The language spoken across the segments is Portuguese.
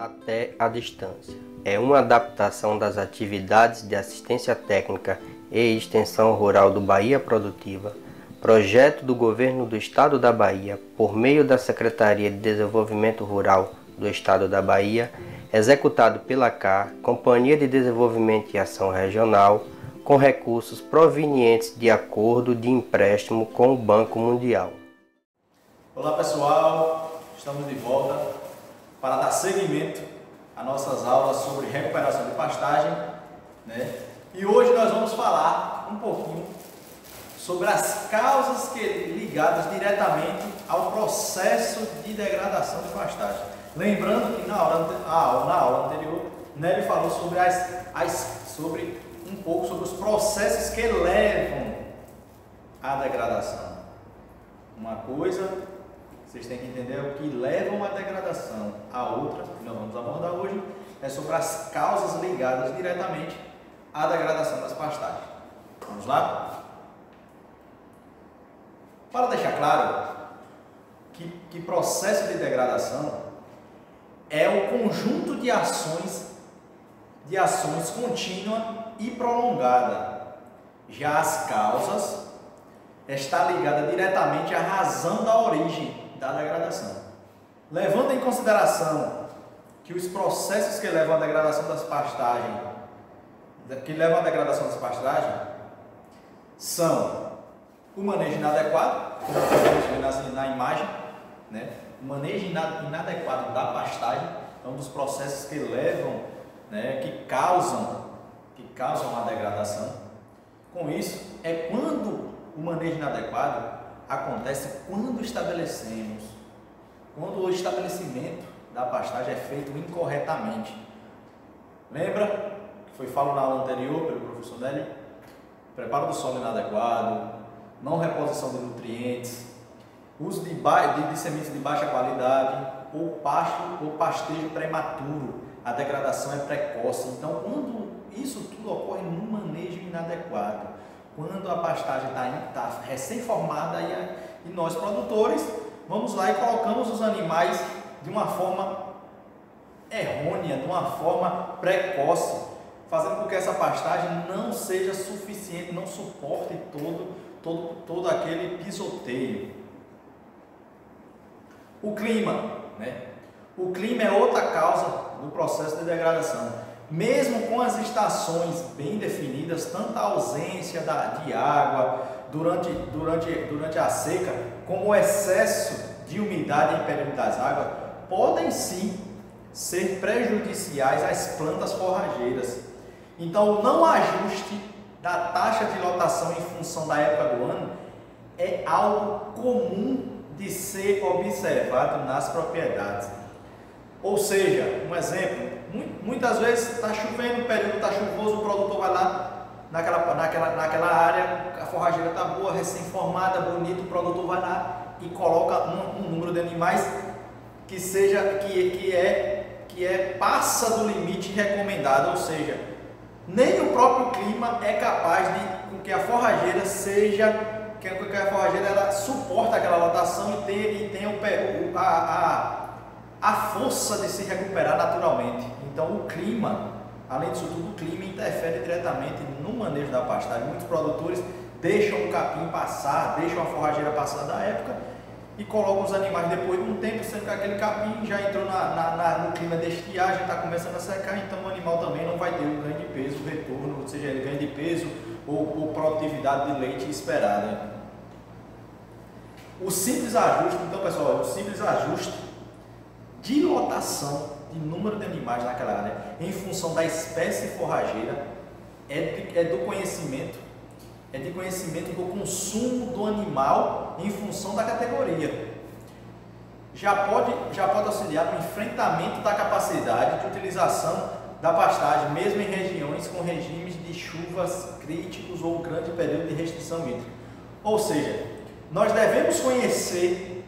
Até a distância. É uma adaptação das atividades de assistência técnica e extensão rural do Bahia Produtiva, projeto do Governo do Estado da Bahia, por meio da Secretaria de Desenvolvimento Rural do Estado da Bahia, executado pela CAR, Companhia de Desenvolvimento e Ação Regional, com recursos provenientes de acordo de empréstimo com o Banco Mundial. Olá pessoal, estamos de volta para dar seguimento às nossas aulas sobre recuperação de pastagem, né? E hoje nós vamos falar um pouquinho sobre as causas ligadas diretamente ao processo de degradação de pastagem. Lembrando que na aula anterior, Nery falou sobre um pouco sobre os processos que levam à degradação. Uma coisa, vocês têm que entender o que levam à degradação. A outra, que nós vamos abordar hoje, é sobre as causas ligadas diretamente à degradação das pastagens. Vamos lá? Para deixar claro que processo de degradação é o conjunto de ações contínua e prolongada. Já as causas está ligada diretamente à razão da origem da degradação. Levando em consideração que os processos que levam à degradação das pastagens, são o manejo inadequado, que nós estamos vendo na imagem, né? O manejo inadequado da pastagem é um dos processos que levam, né, que causam a degradação. Com isso, é quando o manejo inadequado acontece quando o estabelecimento da pastagem é feito incorretamente. Lembra que foi falado na aula anterior pelo professor Nery? Preparo do solo inadequado, não reposição de nutrientes, uso de sementes de baixa qualidade ou pastejo prematuro. A degradação é precoce. Então, quando isso tudo ocorre no manejo inadequado, quando a pastagem está recém-formada e nós produtores vamos lá e colocamos os animais de uma forma errônea, de uma forma precoce, fazendo com que essa pastagem não seja suficiente, não suporte todo aquele pisoteio. O clima, né? O clima é outra causa do processo de degradação. Mesmo com as estações bem definidas, tanto a ausência de água durante a seca, como o excesso de umidade em período das águas, podem sim ser prejudiciais às plantas forrageiras. Então, o não ajuste da taxa de lotação em função da época do ano é algo comum de ser observado nas propriedades. Ou seja, um exemplo, muitas vezes está chovendo, o período está chuvoso, o produtor vai lá naquela área, a forrageira está boa, recém-formada, bonita, o produtor vai lá e coloca um número de animais que passa do limite recomendado, ou seja, nem o próprio clima é capaz de que a forrageira ela suporta aquela lotação e tenha a força de se recuperar naturalmente. Então o clima, além disso tudo, o clima interfere diretamente no manejo da pastagem. Muitos produtores deixam o capim passar, deixam a forrageira passar da época e colocam os animais depois de um tempo, sendo que aquele capim já entrou no clima de estiagem, está começando a secar, então o animal também não vai ter o ganho de peso, o retorno, ou seja, ele ganho de peso ou produtividade de leite esperada. O simples ajuste, então pessoal, o simples ajuste de lotação de número de animais naquela área em função da espécie forrageira é de conhecimento do consumo do animal em função da categoria. Já pode auxiliar no enfrentamento da capacidade de utilização da pastagem, mesmo em regiões com regimes de chuvas críticos ou grande período de restrição hídrica. Ou seja, nós devemos conhecer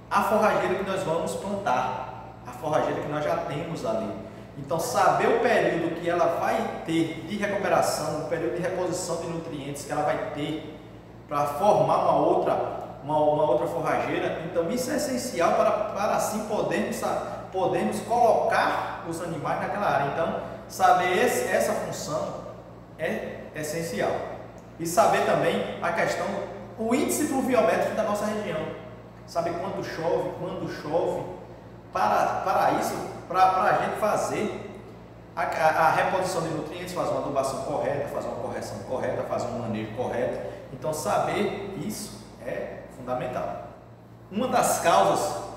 a forrageira que nós vamos plantar, a forrageira que nós já temos ali. Então, saber o período que ela vai ter de recuperação, o período de reposição de nutrientes que ela vai ter para formar uma outra forrageira. Então, isso é essencial para assim podermos podemos colocar os animais naquela área. Então, saber essa função é essencial. E saber também a questão, o índice pluviométrico da nossa região. Saber quando chove, para isso, para a gente fazer a reposição de nutrientes, fazer uma adubação correta, fazer uma correção correta, fazer um manejo correto. Então, saber isso é fundamental. Uma das causas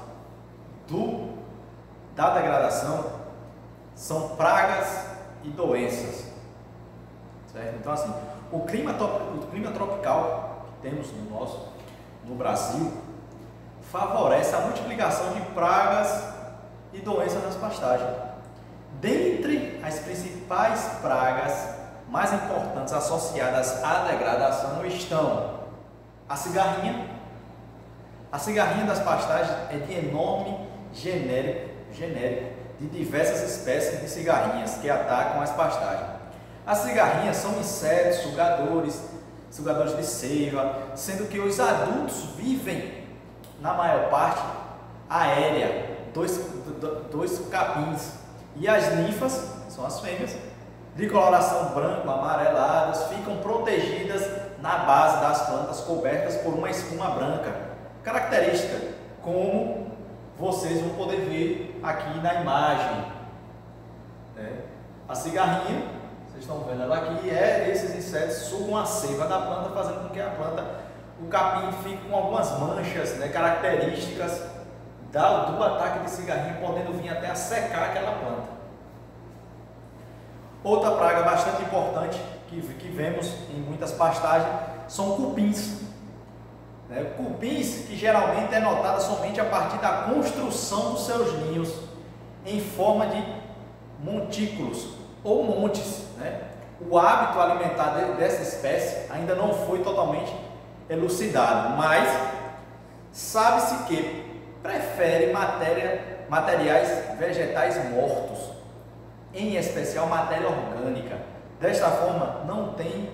da degradação são pragas e doenças, certo? Então, assim, o clima tropical que temos no Brasil favorece a multiplicação de pragas e doenças nas pastagens. Dentre as principais pragas mais importantes associadas à degradação estão a cigarrinha. A cigarrinha das pastagens é de nome genérico de diversas espécies de cigarrinhas que atacam as pastagens. As cigarrinhas são insetos sugadores de seiva, sendo que os adultos vivem, na maior parte, aérea, dois capins, e as ninfas, são as fêmeas, de coloração branco, amareladas, ficam protegidas na base das plantas, cobertas por uma espuma branca, característica, como vocês vão poder ver aqui na imagem. A cigarrinha, vocês estão vendo ela aqui, esses insetos sugam a seiva da planta, fazendo com que a planta, o capim, fique com algumas manchas, características do ataque de cigarrinha, podendo vir até a secar aquela planta. Outra praga bastante importante que vemos em muitas pastagens são cupins. Cupins que geralmente é notada somente a partir da construção dos seus ninhos em forma de montículos ou montes. O hábito alimentar dessa espécie ainda não foi totalmente elucidado, mas sabe-se que prefere materiais vegetais mortos, em especial matéria orgânica. Desta forma, não tem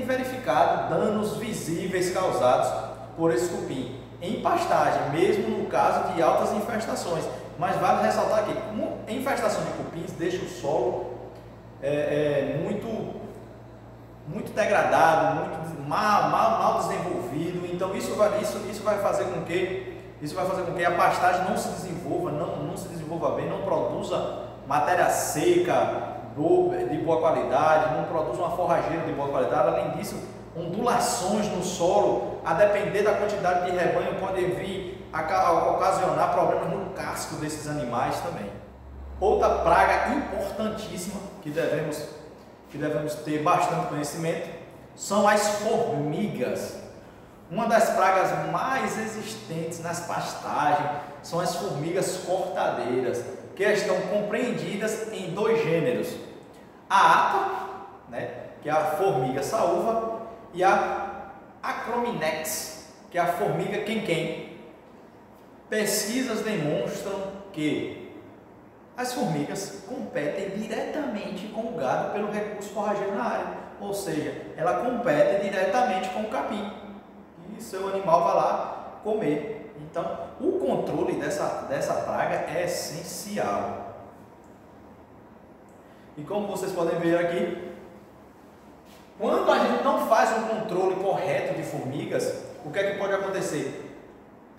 verificado danos visíveis causados por esse cupim em pastagem, mesmo no caso de altas infestações. Mas vale ressaltar que a infestação de cupins deixa o solo muito degradado, muito mal desenvolvido. Então isso vai fazer com que a pastagem não se desenvolva bem, não produza matéria seca de boa qualidade, não produz uma forrageira de boa qualidade. Além disso, ondulações no solo, a depender da quantidade de rebanho, podem vir a ocasionar problemas no casco desses animais também. Outra praga importantíssima que devemos ter bastante conhecimento são as formigas. Uma das pragas mais existentes nas pastagens são as formigas cortadeiras, que estão compreendidas em dois gêneros: a ata, que é a formiga saúva, e a Acrominex, que é a formiga quenquém. Pesquisas demonstram que as formigas competem diretamente com o gado pelo recurso forrageiro na área, ou seja, ela compete diretamente com o capim e seu animal vai lá comer. Então, o controle dessa praga é essencial. E como vocês podem ver aqui, quando a gente não faz um controle correto de formigas, o que é que pode acontecer?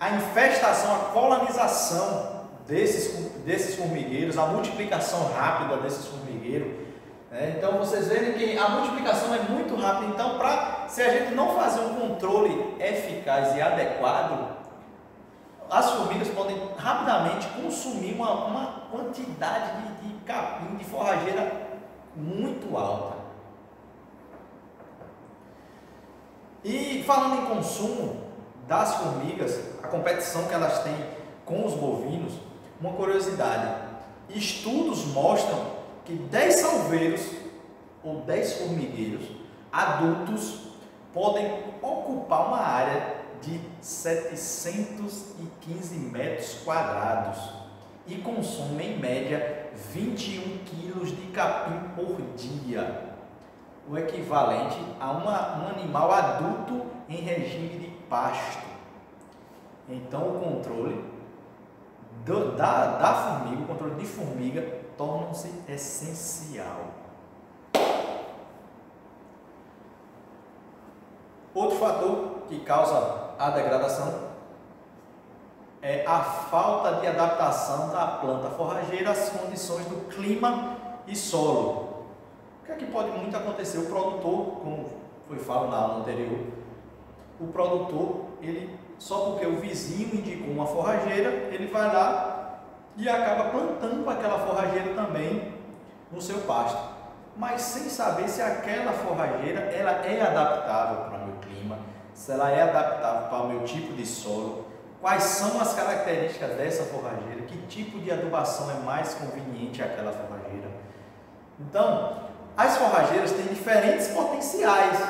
A infestação, a colonização desses formigueiros, a multiplicação rápida desses formigueiros. Então, vocês veem que a multiplicação é muito rápida. Então, se a gente não fazer um controle eficaz e adequado, as formigas podem rapidamente consumir uma quantidade de capim, de forrageira muito alta. E falando em consumo das formigas, a competição que elas têm com os bovinos, uma curiosidade: estudos mostram que 10 salveiros ou 10 formigueiros adultos podem ocupar uma área de 715 metros quadrados e consomem em média 21 quilos de capim por dia, o equivalente a um animal adulto em regime de pasto. Então, o controle da formiga, o controle de formiga, tornam-se essencial. Outro fator que causa a degradação é a falta de adaptação da planta forrageira às condições do clima e solo. O que é que pode muito acontecer? O produtor, como foi falado na aula anterior, o produtor, ele, só porque o vizinho indicou uma forrageira, ele vai lá e acaba plantando aquela forrageira também no seu pasto, mas sem saber se aquela forrageira ela é adaptável para o meu clima, se ela é adaptável para o meu tipo de solo, quais são as características dessa forrageira, que tipo de adubação é mais conveniente àquela forrageira. Então, as forrageiras têm diferentes potenciais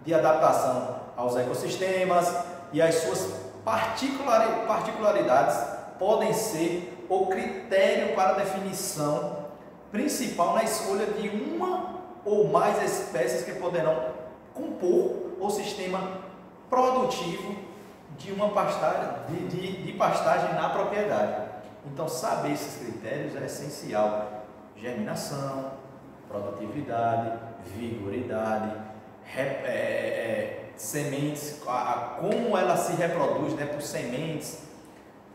de adaptação aos ecossistemas e as suas particularidades podem ser o critério para a definição principal na escolha de uma ou mais espécies que poderão compor o sistema produtivo de uma pastagem, de pastagem na propriedade. Então, saber esses critérios é essencial. Germinação, produtividade, vigoridade, sementes, como ela se reproduz, né, por sementes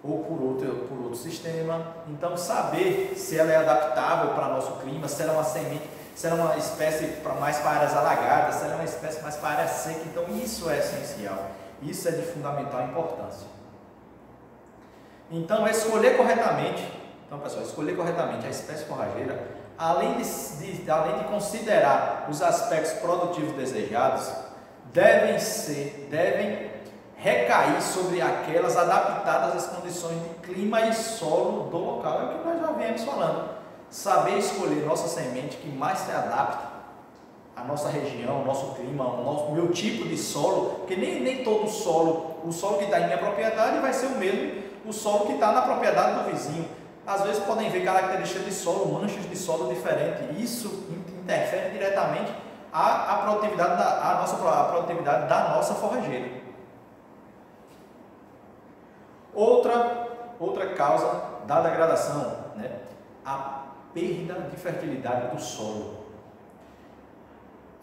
ou por outro sistema. Então, saber se ela é adaptável para nosso clima, se ela é uma semente, se ela é uma espécie mais para áreas alagadas, se ela é uma espécie mais para área seca. Então, isso é essencial. Isso é de fundamental importância. Então, escolher corretamente, escolher corretamente a espécie forrageira, além de considerar os aspectos produtivos desejados, devem recair sobre aquelas adaptadas às condições de clima e solo do local. É o que nós já viemos falando. Saber escolher nossa semente que mais se adapta à nossa região, ao nosso clima, ao meu tipo de solo, porque nem todo solo, o solo que está em minha propriedade vai ser o mesmo, o solo que está na propriedade do vizinho. Às vezes podem ver características de solo, manchas de solo diferentes. Isso interfere diretamente a produtividade da nossa forrageira. Outra causa da degradação, né? A perda de fertilidade do solo.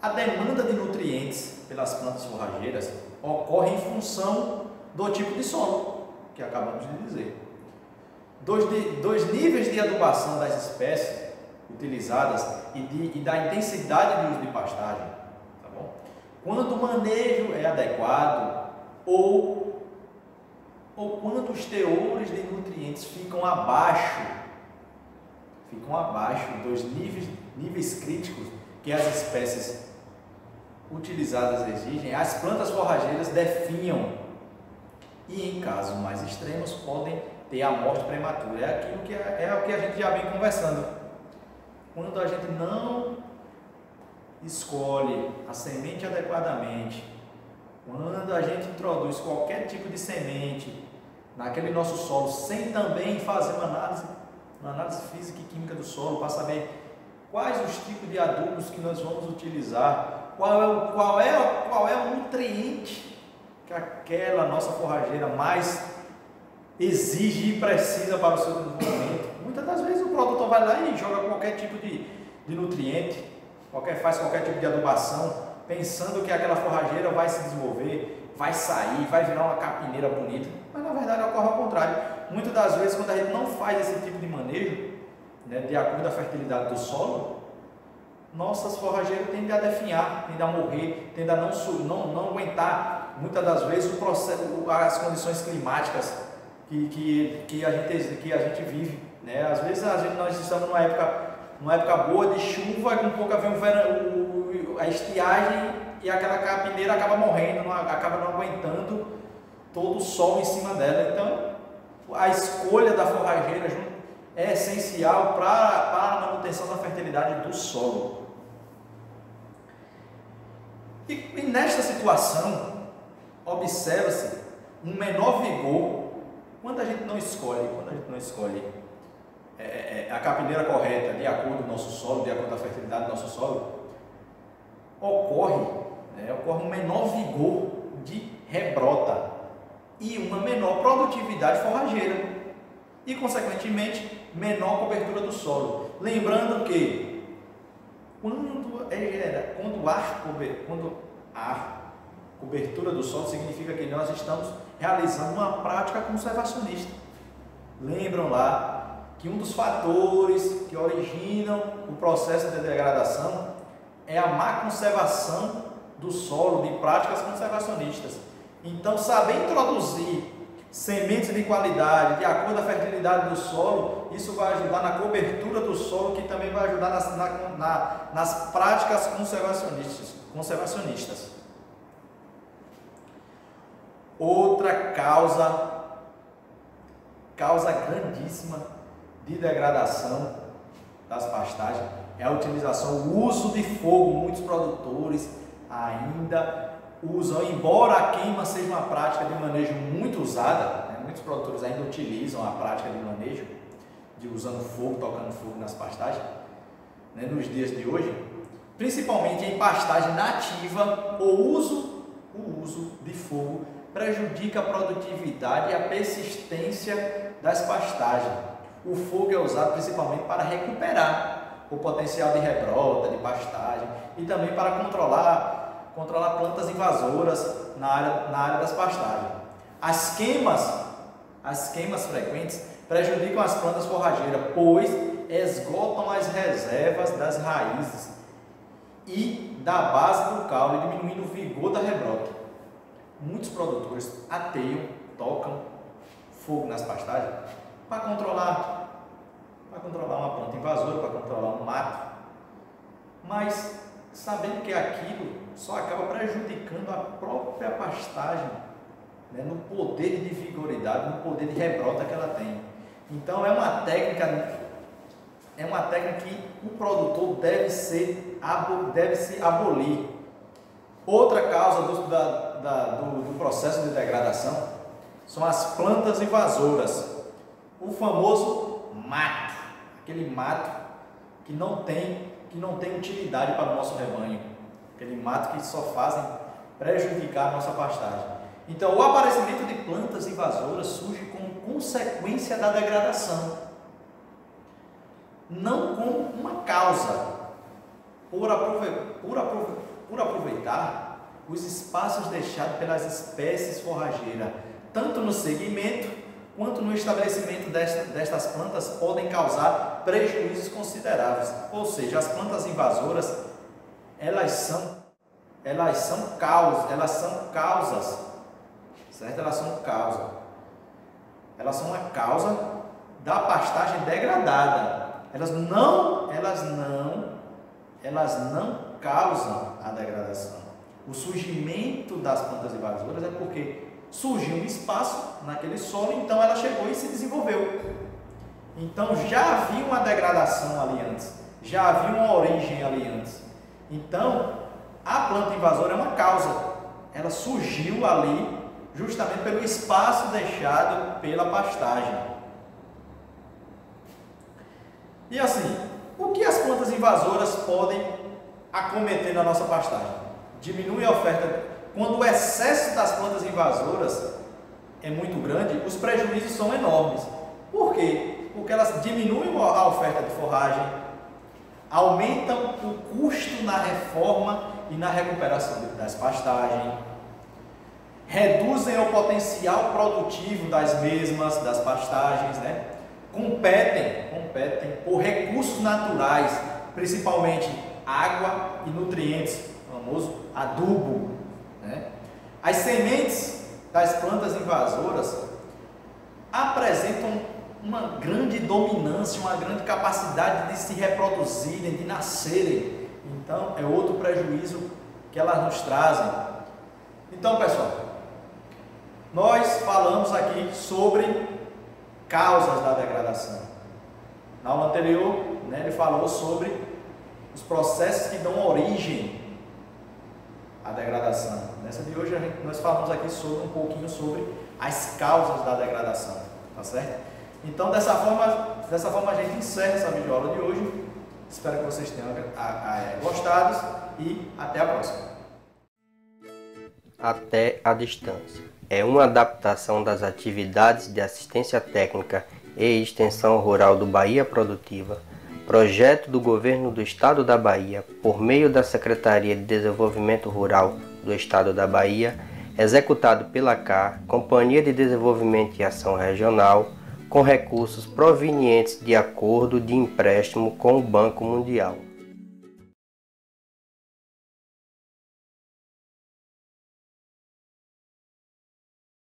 A demanda de nutrientes pelas plantas forrageiras ocorre em função do tipo de solo, que acabamos de dizer. Dos níveis de adubação das espécies utilizadas e da intensidade de uso de pastagem. Tá bom? Quando o manejo é adequado ou quando os teores de nutrientes ficam abaixo dos níveis críticos que as espécies utilizadas exigem, as plantas forrageiras definham e, em casos mais extremos, podem ter a morte prematura. É o que a gente já vem conversando. Quando a gente não escolhe a semente adequadamente, quando a gente introduz qualquer tipo de semente naquele nosso solo, sem também fazer uma análise física e química do solo, para saber quais os tipos de adubos que nós vamos utilizar, qual é o nutriente que aquela nossa forrageira mais exige e precisa para o seu desenvolvimento. Muitas das vezes o produtor vai lá e joga qualquer tipo de nutriente, faz qualquer tipo de adubação, pensando que aquela forrageira vai se desenvolver, vai sair, vai virar uma capineira bonita, mas na verdade ocorre ao contrário. Muitas das vezes, quando a gente não faz esse tipo de manejo, né, de acordo com a fertilidade do solo, nossas forrageiras tendem a definhar, tendem a morrer, tendem a não aguentar, muitas das vezes, as condições climáticas que a gente vive. Né? Às vezes nós estamos numa época boa de chuva, e com pouco vem a estiagem e aquela capineira acaba morrendo, acaba não aguentando todo o sol em cima dela. Então, a escolha da forrageira é essencial para a manutenção da fertilidade do solo. E nesta situação, observa-se um menor vigor quando a gente não escolhe a capineira correta, de acordo com o nosso solo, de acordo com a fertilidade do nosso solo, ocorre um menor vigor de rebrota e uma menor produtividade forrageira. e, consequentemente, menor cobertura do solo. Lembrando que quando há cobertura do solo, significa que nós estamos realizando uma prática conservacionista. Lembram lá que um dos fatores que originam o processo de degradação é a má conservação do solo, de práticas conservacionistas. Então, saber introduzir sementes de qualidade, de acordo com a fertilidade do solo, isso vai ajudar na cobertura do solo, que também vai ajudar nas práticas conservacionistas. Outra causa grandíssima de degradação das pastagens é a utilização, o uso de fogo. Muitos produtores ainda usam, embora a queima seja uma prática de manejo muito usada, né? Muitos produtores ainda utilizam a prática de manejo, de usando fogo, tocando fogo nas pastagens, né? Nos dias de hoje, principalmente em pastagem nativa, o uso de fogo prejudica a produtividade e a persistência das pastagens. O fogo é usado principalmente para recuperar o potencial de rebrota, de pastagem, e também para controlar plantas invasoras na área das pastagens. As queimas frequentes prejudicam as plantas forrageiras, pois esgotam as reservas das raízes e da base do caule, diminuindo o vigor da rebrota. Muitos produtores tocam fogo nas pastagens para controlar uma planta invasora, para controlar um mato, mas sabendo que aquilo só acaba prejudicando a própria pastagem, né, no poder de vigoridade, no poder de rebrota que ela tem. Então é uma técnica que o produtor deve se abolir. Outra causa do processo de degradação são as plantas invasoras, o famoso mato, aquele mato que não tem utilidade para o nosso rebanho, aquele mato que só fazem prejudicar a nossa pastagem. Então, o aparecimento de plantas invasoras surge como consequência da degradação, não como uma causa, por aproveitar os espaços deixados pelas espécies forrageiras, tanto no segmento quanto no estabelecimento destas plantas, podem causar prejuízos consideráveis. Ou seja, as plantas invasoras, elas são causas, certo? Elas são uma causa da pastagem degradada. Elas não causam a degradação. O surgimento das plantas invasoras é porque surgiu um espaço naquele solo, então ela chegou e se desenvolveu. Então já havia uma degradação ali antes, já havia uma origem ali antes. Então a planta invasora é uma causa, ela surgiu ali justamente pelo espaço deixado pela pastagem. E assim, o que as plantas invasoras podem acometer na nossa pastagem? Diminui a oferta. Quando o excesso das plantas invasoras é muito grande, os prejuízos são enormes. Por quê? Porque elas diminuem a oferta de forragem, aumentam o custo na reforma e na recuperação das pastagens, reduzem o potencial produtivo das mesmas, das pastagens, né? Competem por recursos naturais, principalmente água e nutrientes, o famoso adubo, né? As sementes das plantas invasoras apresentam uma grande dominância, uma grande capacidade de se reproduzirem, de nascerem. Então, é outro prejuízo que elas nos trazem. Então, pessoal, nós falamos aqui sobre causas da degradação. Na aula anterior, né, ele falou sobre os processos que dão origem à degradação. Nessa de hoje, nós falamos aqui um pouquinho sobre as causas da degradação, tá certo? Então, dessa forma a gente encerra essa videoaula de hoje. Espero que vocês tenham gostado e até a próxima. Até a distância. É uma adaptação das atividades de assistência técnica e Extensão Rural do Bahia Produtiva, projeto do Governo do Estado da Bahia, por meio da Secretaria de Desenvolvimento Rural do Estado da Bahia, executado pela CAR, Companhia de Desenvolvimento e Ação Regional, com recursos provenientes de acordo de empréstimo com o Banco Mundial.